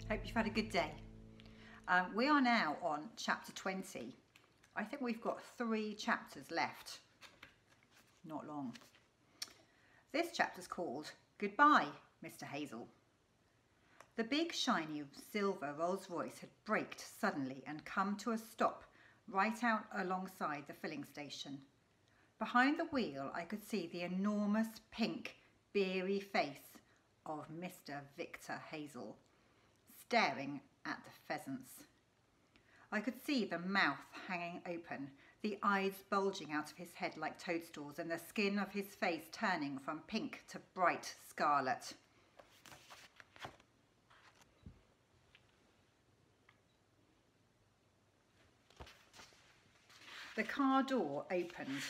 Hope you've had a good day. We are now on chapter 20. I think we've got 3 chapters left. Not long. This chapter's called Goodbye, Mr. Hazel. The big shiny silver Rolls Royce had braked suddenly and come to a stop right out alongside the filling station. Behind the wheel I could see the enormous pink beery face of Mr. Victor Hazel staring at the pheasants. I could see the mouth hanging open, the eyes bulging out of his head like toadstools, and the skin of his face turning from pink to bright scarlet. The car door opened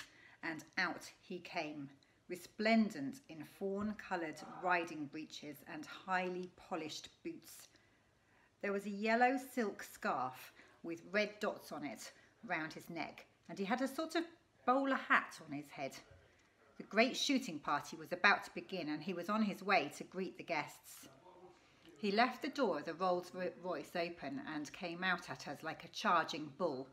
and out he came, resplendent in fawn-coloured riding breeches and highly polished boots. There was a yellow silk scarf with red dots on it round his neck, and he had a sort of bowler hat on his head. The great shooting party was about to begin, and he was on his way to greet the guests. He left the door of the Rolls Royce open and came out at us like a charging bull.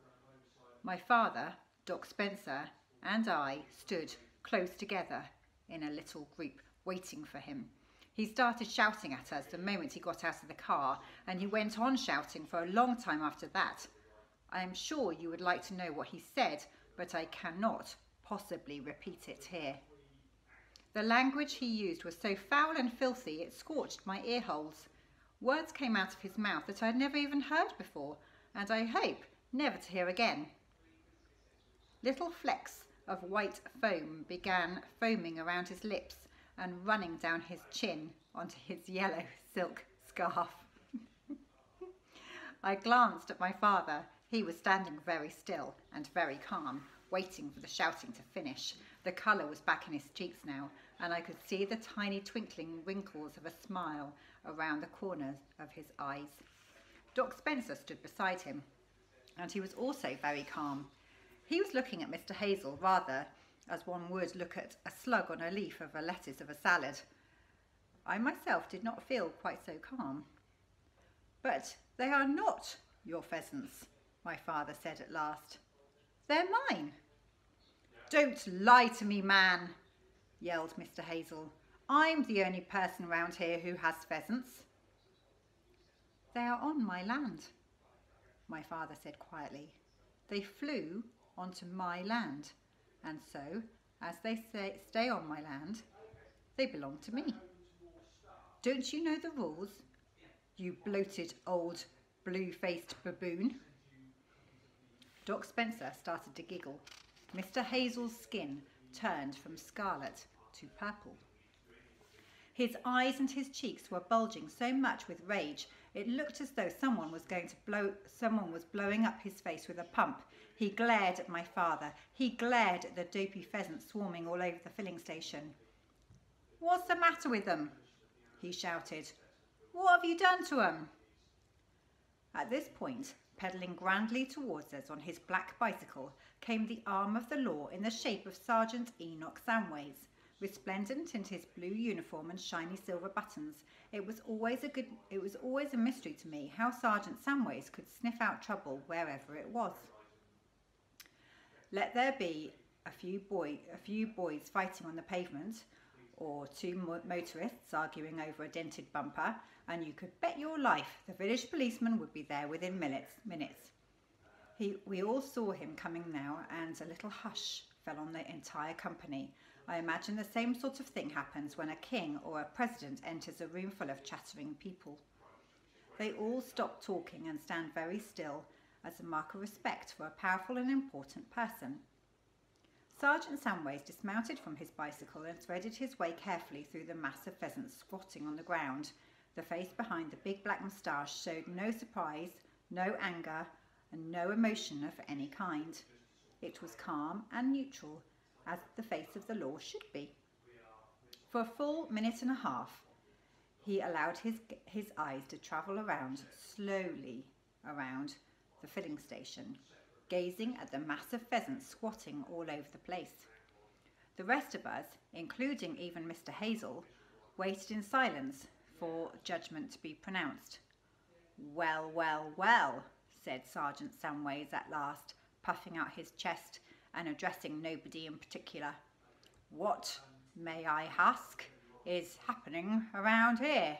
My father, Doc Spencer, and I stood close together in a little group, waiting for him. He started shouting at us the moment he got out of the car, and he went on shouting for a long time after that. I am sure you would like to know what he said, but I cannot possibly repeat it here. The language he used was so foul and filthy it scorched my ear holes. Words came out of his mouth that I had never even heard before, and I hope never to hear again. Little flecks of white foam began foaming around his lips and running down his chin onto his yellow silk scarf. I glanced at my father. He was standing very still and very calm, waiting for the shouting to finish. The colour was back in his cheeks now, and I could see the tiny twinkling wrinkles of a smile around the corners of his eyes. Doc Spencer stood beside him, and he was also very calm. He was looking at Mr. Hazel rather as one would look at a slug on a leaf of a lettuce of a salad. I myself did not feel quite so calm. "But they are not your pheasants," my father said at last. "They're mine." "Don't lie to me, man," yelled Mr. Hazel. "I'm the only person round here who has pheasants." "They are on my land," my father said quietly. "They flew onto my land, and so, as they stay on my land, they belong to me. Don't you know the rules, you bloated old blue-faced baboon?" Doc Spencer started to giggle. Mr. Hazel's skin turned from scarlet to purple. His eyes and his cheeks were bulging so much with rage it looked as though someone was blowing up his face with a pump. He glared at my father. He glared at the dopey pheasants swarming all over the filling station. "What's the matter with them?" he shouted. "What have you done to 'em?" At this point, pedalling grandly towards us on his black bicycle, came the arm of the law in the shape of Sergeant Enoch Samways. Resplendent in his blue uniform and shiny silver buttons, it was always a mystery to me how Sergeant Samways could sniff out trouble wherever it was. Let there be a few boys fighting on the pavement, or 2 motorists arguing over a dented bumper, and you could bet your life the village policeman would be there within minutes. We all saw him coming now, and a little hush fell on the entire company. I imagine the same sort of thing happens when a king or a president enters a room full of chattering people. They all stop talking and stand very still as a mark of respect for a powerful and important person. Sergeant Samways dismounted from his bicycle and threaded his way carefully through the mass of pheasants squatting on the ground. The face behind the big black moustache showed no surprise, no anger, and no emotion of any kind. It was calm and neutral, as the face of the law should be. For a full minute and a half, he allowed his eyes to travel slowly around the filling station, gazing at the mass of pheasants squatting all over the place. The rest of us, including even Mr. Hazel, waited in silence for judgment to be pronounced. Well, well, well, said Sergeant Samways at last, puffing out his chest and addressing nobody in particular. What, may I ask, is happening around here?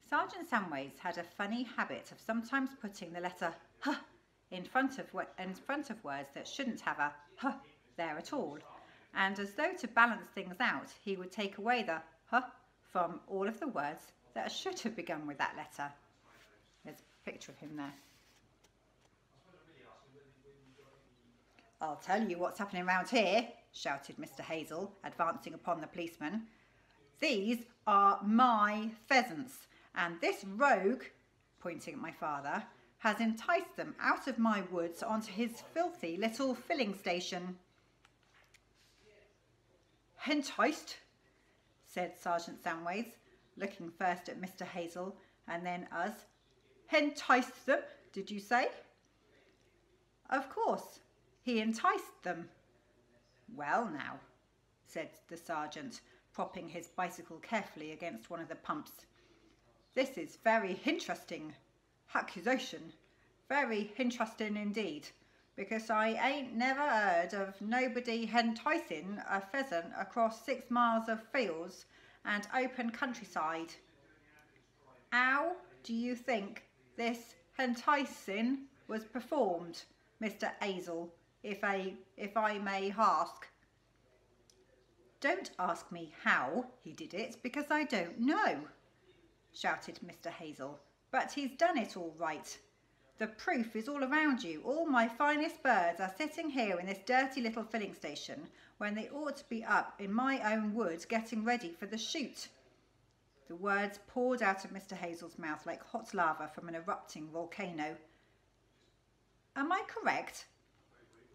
Sergeant Samways had a funny habit of sometimes putting the letter H in front of words that shouldn't have a H there at all, and as though to balance things out, he would take away the H from all of the words that should have begun with that letter. There's a picture of him there. I'll tell you what's happening around here, shouted Mr. Hazel, advancing upon the policeman. These are my pheasants, and this rogue, pointing at my father, has enticed them out of my woods onto his filthy little filling station. Enticed, said Sergeant Samways, looking first at Mr. Hazel and then us. Enticed them, did you say? Of course, he enticed them. Well now, said the sergeant, propping his bicycle carefully against one of the pumps. This is very interesting accusation, very interesting indeed, because I ain't never heard of nobody enticing a pheasant across 6 miles of fields and open countryside. How do you think this enticing was performed, Mr. Hazel, if I may ask? Don't ask me how he did it, because I don't know, shouted Mr. Hazel. But he's done it all right. The proof is all around you. All my finest birds are sitting here in this dirty little filling station when they ought to be up in my own woods getting ready for the shoot. The words poured out of Mr. Hazel's mouth like hot lava from an erupting volcano. Am I correct?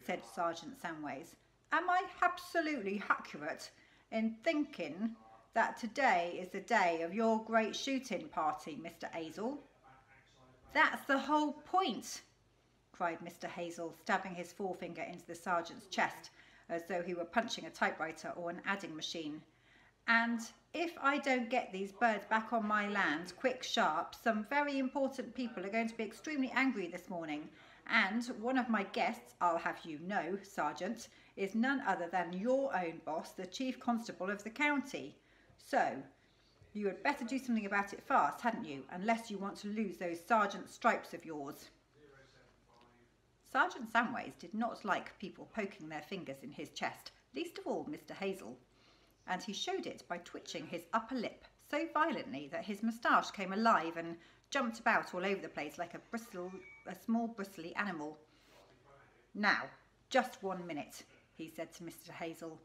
Said Sergeant Samways. Am I absolutely accurate in thinking that today is the day of your great shooting party, Mr. Hazel? That's the whole point, cried Mr. Hazel, stabbing his forefinger into the sergeant's chest as though he were punching a typewriter or an adding machine. And if I don't get these birds back on my land quick sharp, some very important people are going to be extremely angry this morning. And one of my guests, I'll have you know, Sergeant, is none other than your own boss, the Chief Constable of the county. So, you had better do something about it fast, hadn't you, unless you want to lose those sergeant stripes of yours. Sergeant Samways did not like people poking their fingers in his chest, least of all Mr. Hazel, and he showed it by twitching his upper lip so violently that his moustache came alive and jumped about all over the place like a small bristly animal. Now, just 1 minute, he said to Mr. Hazel.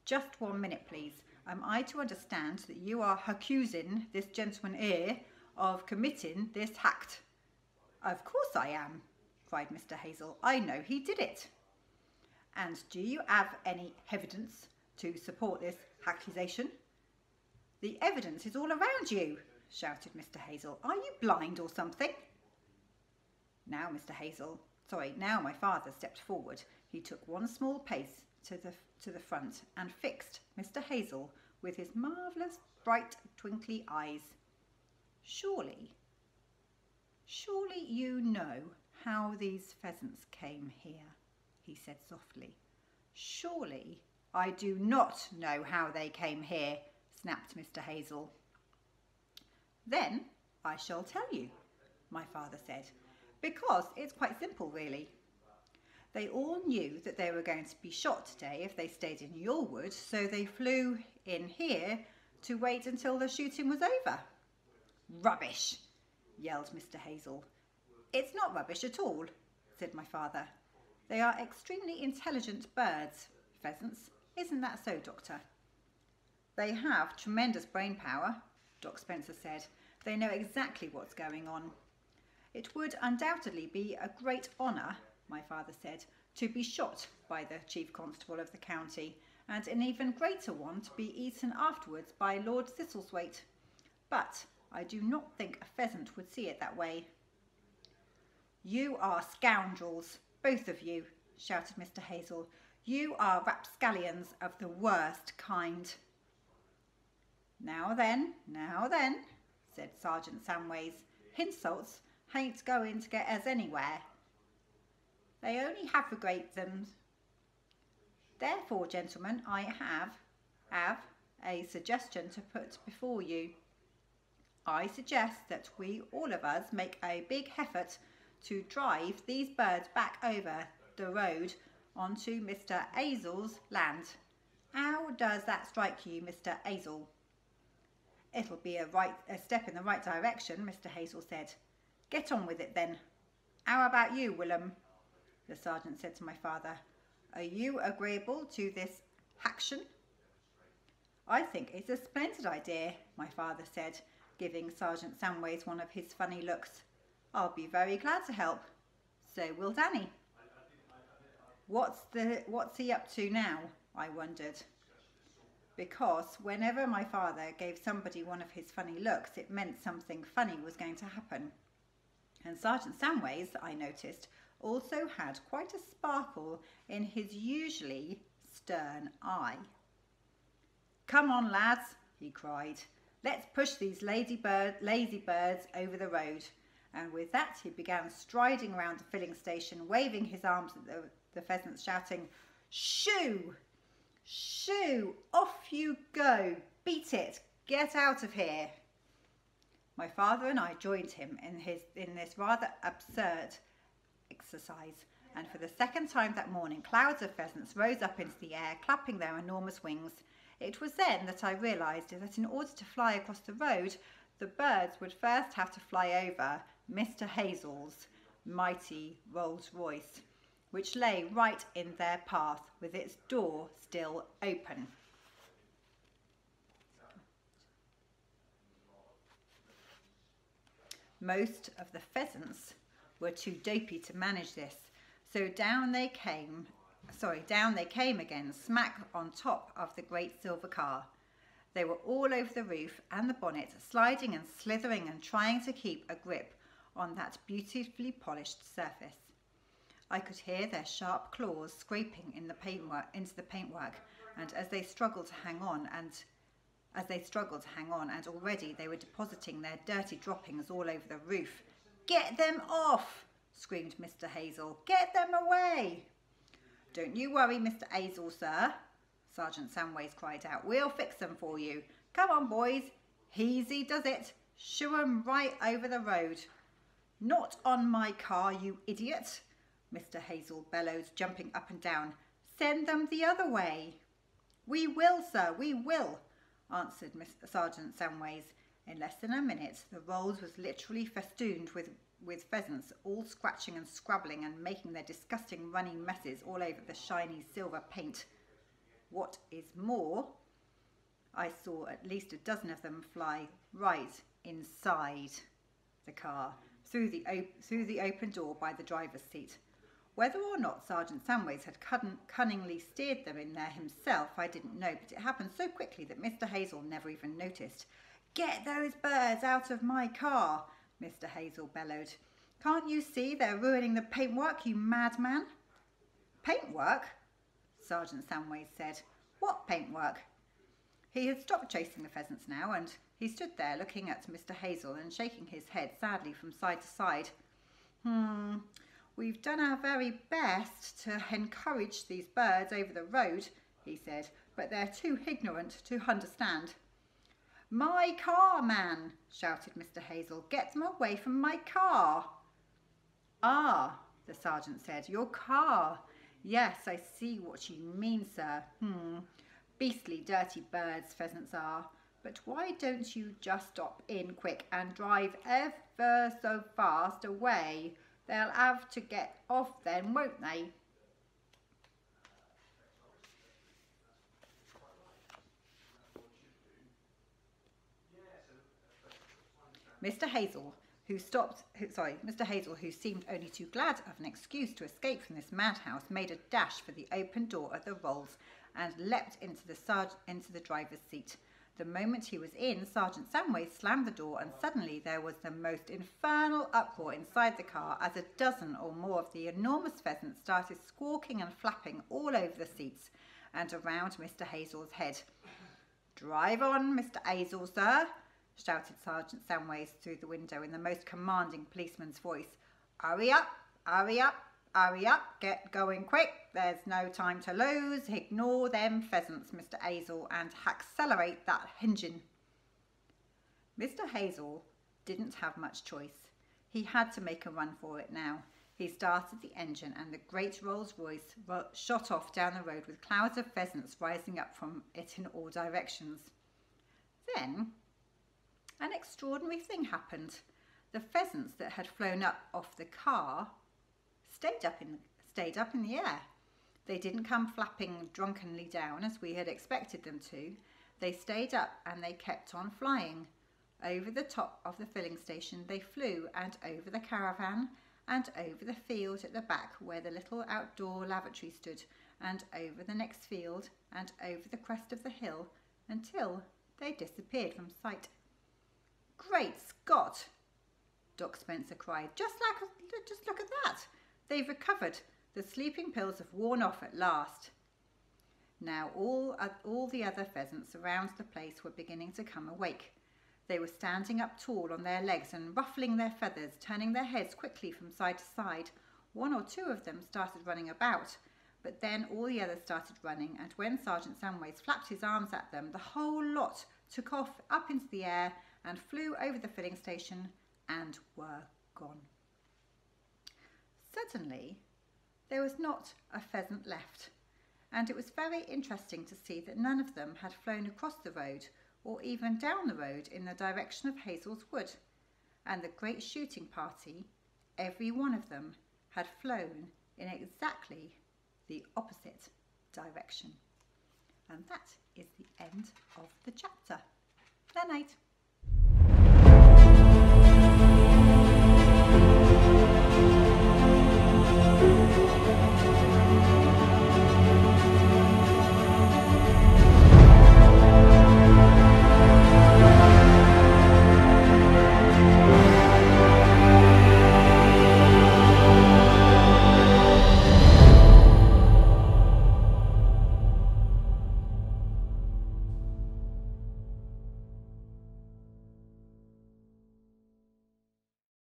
Just 1 minute, please. Am I to understand that you are accusing this gentleman here of committing this act? Of course I am, cried Mr. Hazel. I know he did it. And do you have any evidence to support this accusation? The evidence is all around you, shouted Mr. Hazel. Are you blind or something? Now my father stepped forward. He took one small pace to the front and fixed Mr. Hazel with his marvellous bright twinkly eyes. Surely you know how these pheasants came here, he said softly. Surely I do not know how they came here, snapped Mr. Hazel. Then I shall tell you, my father said, because it's quite simple really. They all knew that they were going to be shot today if they stayed in your wood, so they flew in here to wait until the shooting was over. Rubbish, yelled Mr. Hazel. It's not rubbish at all, said my father. They are extremely intelligent birds, pheasants. Isn't that so, Doctor? They have tremendous brain power, Doc Spencer said. They know exactly what's going on. It would undoubtedly be a great honour, my father said, to be shot by the Chief Constable of the county, and an even greater one to be eaten afterwards by Lord Thistlethwaite. But I do not think a pheasant would see it that way. You are scoundrels, both of you, shouted Mr. Hazel. You are rapscallions of the worst kind. Now then, said Sergeant Samways, Hinsalts ain't going to get us anywhere. They only have the great them. Therefore, gentlemen, I have a suggestion to put before you. I suggest that we all of us make a big effort to drive these birds back over the road onto Mr. Hazel's land. How does that strike you, Mr. Hazel? It'll be a step in the right direction, Mr. Hazel said. Get on with it then. How about you, Willem? The sergeant said to my father. Are you agreeable to this action? I think it's a splendid idea, my father said, giving Sergeant Samways one of his funny looks. I'll be very glad to help. So will Danny. What's he up to now? I wondered. Because whenever my father gave somebody one of his funny looks, it meant something funny was going to happen. And Sergeant Samways, I noticed, also had quite a sparkle in his usually stern eye. Come on, lads, he cried. Let's push these lazy birds over the road. And with that, he began striding around the filling station, waving his arms at the pheasants, shouting, Shoo! Shoo! Off you go! Beat it! Get out of here! My father and I joined him in this rather absurd exercise, and for the second time that morning, clouds of pheasants rose up into the air, clapping their enormous wings. It was then that I realised that in order to fly across the road, the birds would first have to fly over Mr. Hazel's mighty Rolls Royce, which lay right in their path with its door still open. Most of the pheasants were too dopey to manage this, so down they came again, smack on top of the great silver car. They were all over the roof and the bonnet, sliding and slithering and trying to keep a grip on that beautifully polished surface. I could hear their sharp claws scraping into the paintwork, and as they struggled to hang on, and already they were depositing their dirty droppings all over the roof. Get them off! Screamed Mr. Hazel. Get them away! Don't you worry, Mr. Hazel, sir, Sergeant Samways cried out. We'll fix them for you. Come on, boys. Easy does it. Shoo 'em right over the road. Not on my car, you idiot, Mr. Hazel bellowed, jumping up and down. Send them the other way. We will, sir, we will, answered Sergeant Samways. In less than a minute, the Rolls was literally festooned with pheasants, all scratching and scrabbling and making their disgusting running messes all over the shiny silver paint. What is more, I saw at least a dozen of them fly right inside the car, through the open door by the driver's seat. Whether or not Sergeant Samways had cunningly steered them in there himself, I didn't know, but it happened so quickly that Mr. Hazel never even noticed. Get those birds out of my car, Mr. Hazel bellowed. Can't you see they're ruining the paintwork, you madman? Paintwork? Sergeant Samways said. What paintwork? He had stopped chasing the pheasants now, and he stood there looking at Mr. Hazel and shaking his head sadly from side to side. We've done our very best to encourage these birds over the road, he said, but they're too ignorant to understand. My car, man, shouted Mr. Hazel. Get them away from my car. Ah, the sergeant said, your car. Yes, I see what you mean, sir. Beastly dirty birds, pheasants are. But why don't you just stop in quick and drive ever so fast away? They'll have to get off then, won't they? Mr. Hazel, who seemed only too glad of an excuse to escape from this madhouse, made a dash for the open door of the Rolls and leapt into the driver's seat. The moment he was in, Sergeant Samways slammed the door, and suddenly there was the most infernal uproar inside the car as a dozen or more of the enormous pheasants started squawking and flapping all over the seats and around Mr. Hazel's head. Drive on, Mr. Hazel, sir, shouted Sergeant Samways through the window in the most commanding policeman's voice. Hurry up, hurry up, hurry up, get going quick. There's no time to lose. Ignore them pheasants, Mr. Hazel, and accelerate that engine. Mr. Hazel didn't have much choice. He had to make a run for it now. He started the engine and the great Rolls-Royce shot off down the road with clouds of pheasants rising up from it in all directions. Then an extraordinary thing happened. The pheasants that had flown up off the car stayed up in the air. They didn't come flapping drunkenly down as we had expected them to. They stayed up and they kept on flying. Over the top of the filling station they flew, and over the caravan, and over the field at the back where the little outdoor lavatory stood, and over the next field, and over the crest of the hill, until they disappeared from sight. Great Scott! Doc Spencer cried. Just look at that! They've recovered. The sleeping pills have worn off at last. Now all the other pheasants around the place were beginning to come awake. They were standing up tall on their legs and ruffling their feathers, turning their heads quickly from side to side. One or two of them started running about, but then all the others started running, and when Sergeant Samways flapped his arms at them, the whole lot took off up into the air and flew over the filling station and were gone. Suddenly, there was not a pheasant left, and it was very interesting to see that none of them had flown across the road or even down the road in the direction of Hazel's Wood, and the great shooting party, every one of them, had flown in exactly the opposite direction. And that is the end of the chapter. Good night.